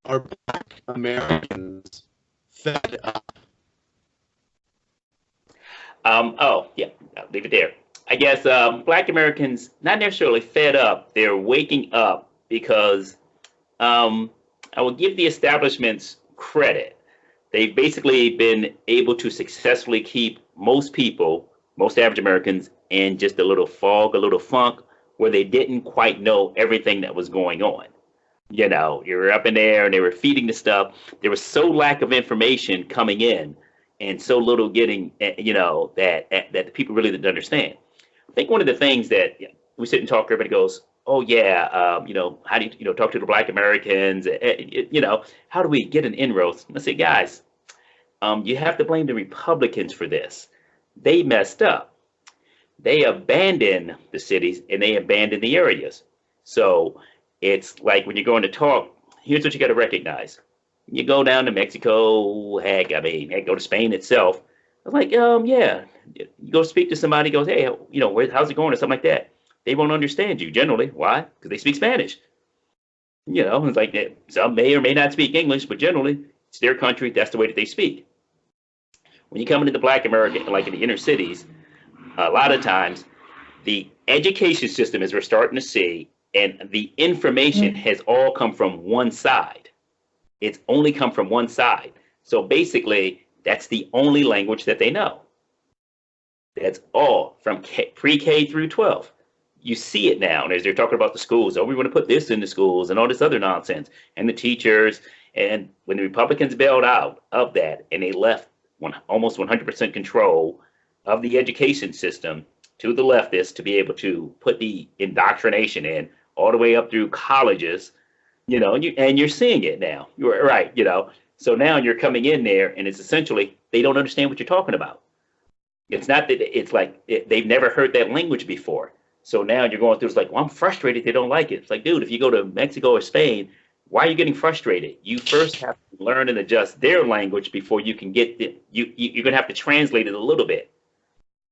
Are Black Americans fed up? Oh, yeah, I'll leave it there. I guess Black Americans not necessarily fed up. They're waking up because um, I will give the establishments credit. They've basically been able to successfully keep most people, most average Americans, in just a little fog, a little funk, where they didn't quite know everything that was going on. You know, you were up in there and they were feeding the stuff. There was so lack of information coming in and so little getting, that the people really didn't understand. I think one of the things that we sit and talk, everybody goes, oh, yeah, how do you talk to the Black Americans? How do we get an inroads? I say, guys, you have to blame the Republicans for this. They messed up. They abandoned the cities and they abandoned the areas. So it's like when you're going to talk, here's what you got to recognize. You go down to Mexico, heck, go to Spain itself. I was like, yeah, you go speak to somebody, goes, hey, how's it going or something like that. They won't understand you generally. Why? Because they speak Spanish. It's like some may or may not speak English, but generally it's their country. That's the way that they speak. When you come into the Black America, like in the inner cities, a lot of times the education system, as we're starting to see, and the information has all come from one side. It's only come from one side. So basically, that's the only language that they know. That's all from pre-K through 12. You see it now as they're talking about the schools. Oh, we want to put this in the schools and all this other nonsense. And the teachers. And when the Republicans bailed out of that and they left almost 100% control of the education system to the leftists to be able to put the indoctrination in all the way up through colleges, and you're seeing it now. You're right, So now you're coming in there and it's essentially they don't understand what you're talking about. It's not that it's like they've never heard that language before. So now you're going through, it's like, well, I'm frustrated they don't like it. It's like, dude, if you go to Mexico or Spain, why are you getting frustrated? You first have to learn and adjust their language before you can get you're going to have to translate it a little bit.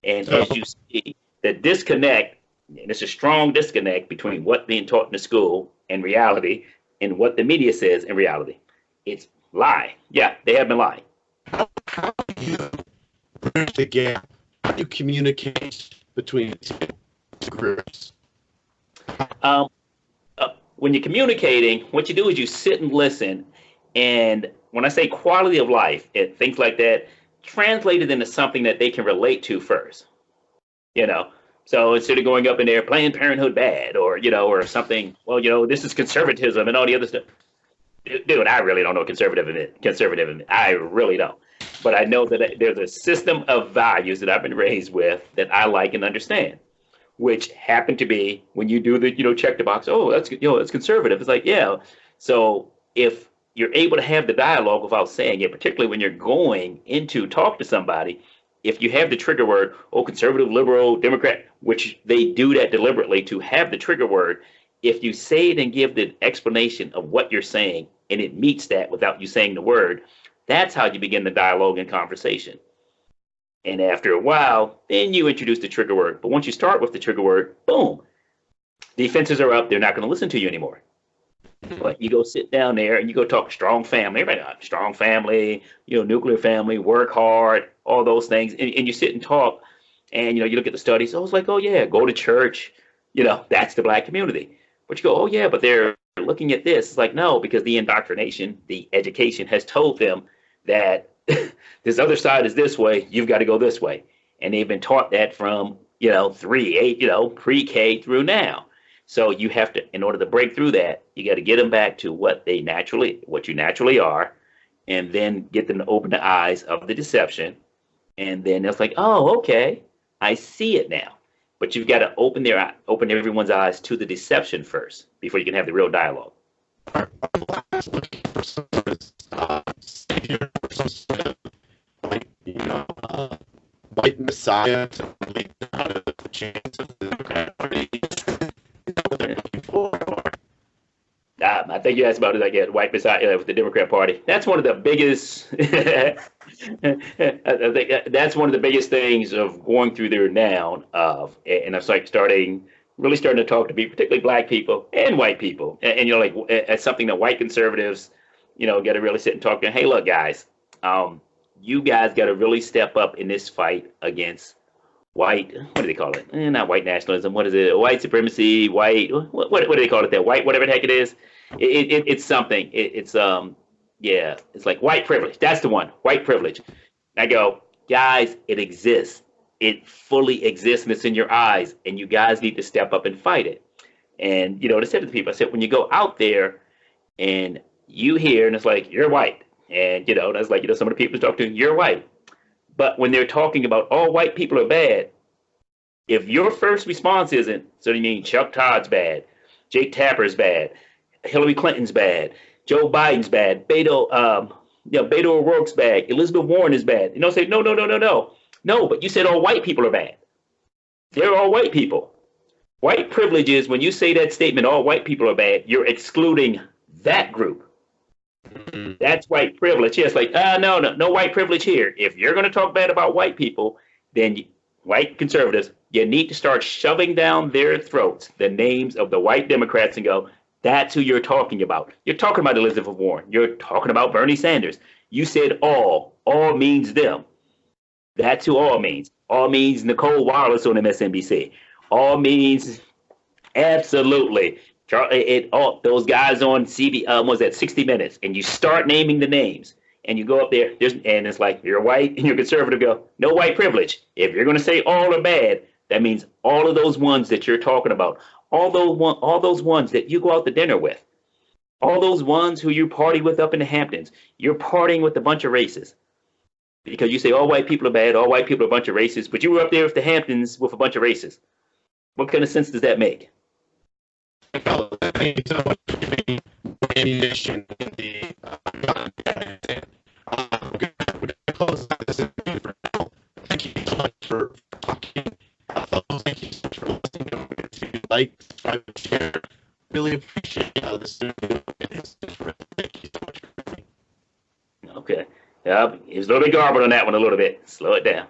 And as you see, the disconnect, and it's a strong disconnect between what being taught in the school and reality and what the media says in reality. It's lie. Yeah, they have been lying. How do you bridge the gap? How do you communicate between the two groups? Um, when you're communicating, what you do is you sit and listen. And when I say quality of life and things like that, translate it into something that they can relate to first. So instead of going up in there, Planned Parenthood bad, or something, well, this is conservatism and all the other stuff. Dude, I really don't know what conservatism is. I really don't. But I know that there's a system of values that I've been raised with that I like and understand, which happen to be when you do the, check the box. Oh, that's conservative. It's like, yeah. So if you're able to have the dialogue without saying it, particularly when you're going into talk to somebody, if you have the trigger word, oh, conservative, liberal, Democrat, which they do that deliberately to have the trigger word, if you say it and give the explanation of what you're saying and it meets that without you saying the word, that's how you begin the dialogue and conversation. And after a while, then you introduce the trigger word. But once you start with the trigger word, boom, defenses are up. They're not going to listen to you anymore. But you go sit down there and you go talk strong family. Everybody knows strong family, nuclear family, work hard, all those things. And you sit and talk and, you look at the studies. Oh, it's like, oh, yeah, go to church. That's the Black community. But you go, oh, yeah, but they're looking at this. It's like, no, because the indoctrination, the education has told them that this other side is this way. You've got to go this way. And they've been taught that from, 3, 8, pre-K through now. So you have to, in order to break through that, you got to get them back to what you naturally are, and then get them to open the eyes of the deception. And then it's like, oh, okay, I see it now. But you've got to open everyone's eyes to the deception first before you can have the real dialogue. Are Blacks looking for some sort of savior or some sort of white messiah to lead them out of the chains of the Democratic Party? What they're looking for, or I think you asked about it like a white messiah with the Democrat Party. That's one of the biggest. I think that's one of the biggest things of going through there now. And it's like really starting to talk to people, particularly Black people and white people, and like it's something that white conservatives got to really sit and talk to them. Hey, look, guys, you guys got to really step up in this fight against white, what do they call it? Not white nationalism. What is it? White supremacy, white, what do they call it there? White, whatever the heck it is. It's something. Yeah, it's like white privilege. That's the one, white privilege. I go, guys, it exists. It fully exists and it's in your eyes. And you guys need to step up and fight it. And, I said to the people, I said, when you go out there and you hear, and it's like, you're white. And, that's like, some of the people talk to, you're white. But when they're talking about all white people are bad, if your first response isn't, so you mean Chuck Todd's bad, Jake Tapper's bad, Hillary Clinton's bad, Joe Biden's bad, Beto O'Rourke's bad, Elizabeth Warren is bad. Say, no. No, but you said all white people are bad. They're all white people. White privilege is when you say that statement, all white people are bad, you're excluding that group. That's white privilege. Yeah, it's like, no white privilege here. If you're going to talk bad about white people, then white conservatives, you need to start shoving down their throats the names of the white Democrats and go, that's who you're talking about. You're talking about Elizabeth Warren. You're talking about Bernie Sanders. You said all. All means them. That's who all means. All means Nicole Wallace on MSNBC. All means absolutely. Those guys on was that 60 Minutes, and you start naming the names, and you go up there, and it's like you're white and you're conservative. Go, no white privilege. If you're going to say all are bad, that means all of those ones that you're talking about, all those ones that you go out to dinner with, all those ones who you party with up in the Hamptons, you're partying with a bunch of racists. Because you say all white people are bad, all white people are a bunch of racists, but you were up there with the Hamptons with a bunch of racists. What kind of sense does that make? Ammunition in the thank you so much for talking. Thank you so much for listening. Like, subscribe, share. Really appreciate this. Thank you so much for listening. Okay. It was a little bit garbled on that one a little bit. Slow it down.